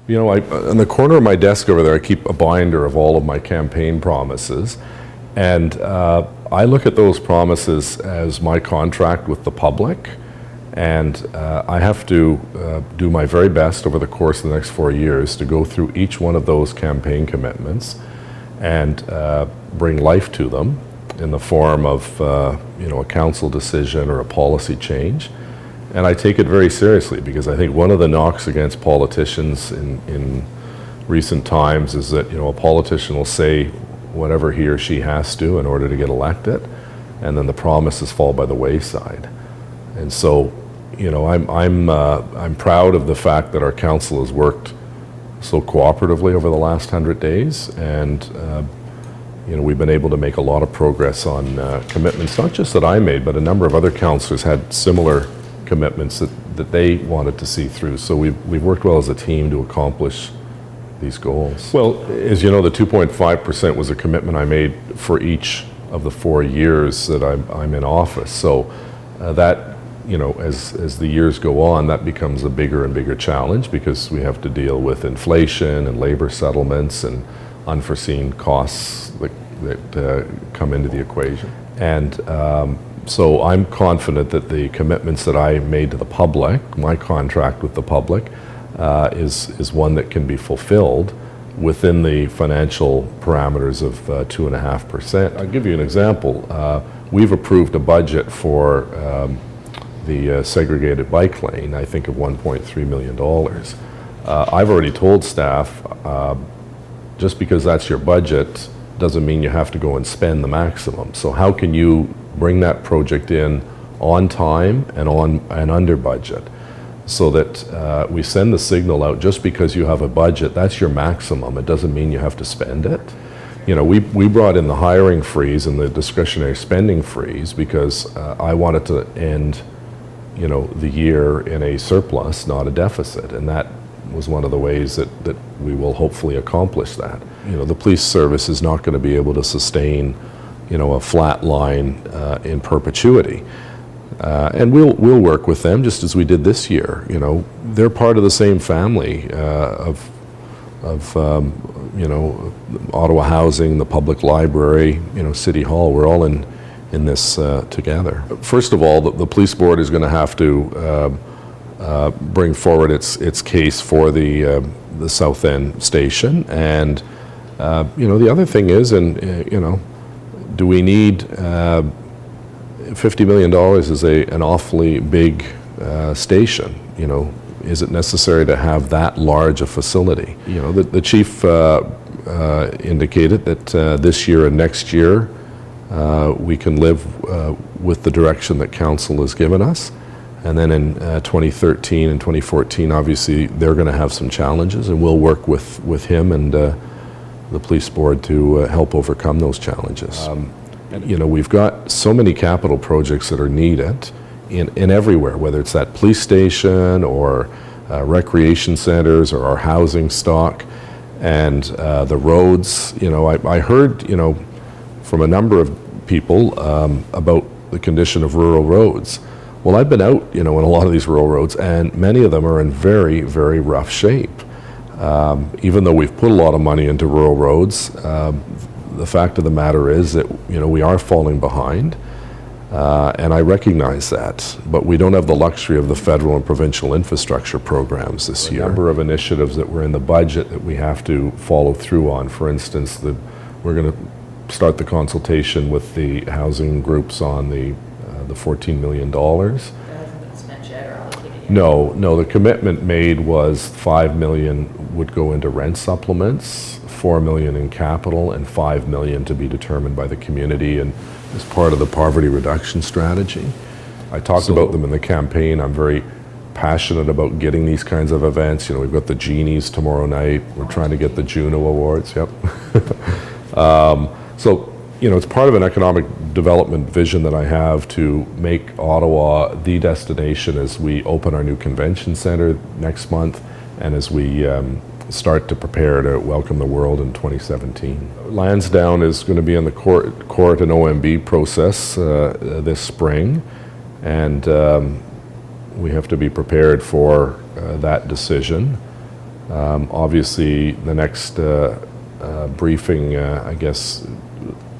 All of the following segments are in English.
You know, on the corner of my desk over there, I keep a binder of all of my campaign promises. And I look at those promises as my contract with the public. And I have to do my very best over the course of the next 4 years to go through each one of those campaign commitments and bring life to them in the form of a council decision or a policy change. And I take it very seriously, because I think one of the knocks against politicians in recent times is that a politician will say whatever he or she has to in order to get elected, and then the promises fall by the wayside. And so, I'm proud of the fact that our council has worked so cooperatively over the last 100 days, and we've been able to make a lot of progress on commitments, not just that I made, but a number of other councillors had similar commitments that they wanted to see through. So we've worked well as a team to accomplish these goals. Well, as you know, the 2.5% was a commitment I made for each of the 4 years that I'm in office. So that, as the years go on, that becomes a bigger and bigger challenge, because we have to deal with inflation and labor settlements and unforeseen costs that come into the equation. And so I'm confident that the commitments that I made to the public, my contract with the public, is one that can be fulfilled within the financial parameters of 2.5%. I'll give you an example. We've approved a budget for the segregated bike lane, I think of $1.3 million. I've already told staff, just because that's your budget doesn't mean you have to go and spend the maximum. So how can you bring that project in on time and under budget, so that we send the signal out, just because you have a budget, that's your maximum. It doesn't mean you have to spend it. We brought in the hiring freeze and the discretionary spending freeze because I wanted to end the year in a surplus, not a deficit, and that was one of the ways that we will hopefully accomplish that. The police service is not going to be able to sustain a flat line in perpetuity. And we'll work with them, just as we did this year. They're part of the same family of Ottawa Housing, the public library, City Hall. We're all in this together. First of all, the police board is going to have to bring forward its case for the South End station, and the other thing is, do we need $50 million is an awfully big station. Is it necessary to have that large a facility? The chief indicated that this year and next year we can live with the direction that council has given us. And then in 2013 and 2014, obviously, they're going to have some challenges, and we'll work with him and the police board to help overcome those challenges. We've got so many capital projects that are needed in everywhere, whether it's that police station or recreation centers or our housing stock and the roads. I heard, from a number of people about the condition of rural roads. Well, I've been out, in a lot of these rural roads, and many of them are in very, very rough shape. Even though we've put a lot of money into rural roads, the fact of the matter is that, we are falling behind, and I recognize that, but we don't have the luxury of the federal and provincial infrastructure programs this year. A number of initiatives that were in the budget that we have to follow through on. For instance, we're going to start the consultation with the housing groups on the $14 million. That hasn't been spent yet or allocated yet? No, the commitment made was $5 million would go into rent supplements, $4 million in capital, and $5 million to be determined by the community and as part of the poverty reduction strategy. I talked about them in the campaign. I'm very passionate about getting these kinds of events. We've got the Genies tomorrow night. We're trying to get the Juno Awards. Yep. So, it's part of an economic development vision that I have to make Ottawa the destination as we open our new convention center next month and as we start to prepare to welcome the world in 2017. Lansdowne is going to be in the court and OMB process this spring, and we have to be prepared for that decision. Obviously, the next briefing, I guess,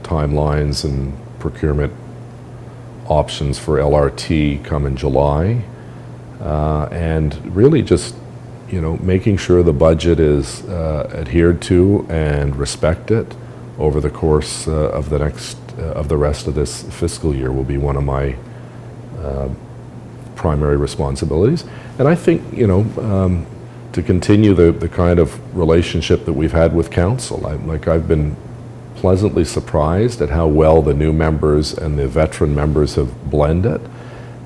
timelines and procurement options for LRT come in July. And really just, making sure the budget is adhered to and respected over the course of the rest of this fiscal year will be one of my primary responsibilities. And I think, to continue the kind of relationship that we've had with council. I've been pleasantly surprised at how well the new members and the veteran members have blended.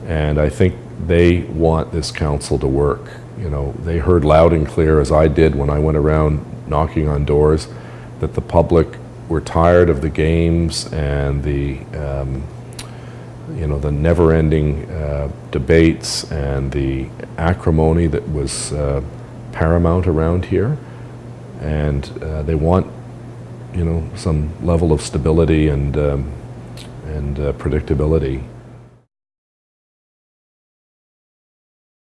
And I think they want this council to work. They heard loud and clear, as I did when I went around knocking on doors, that the public were tired of the games and the never-ending debates and the acrimony that was paramount around here, and they want, some level of stability and predictability.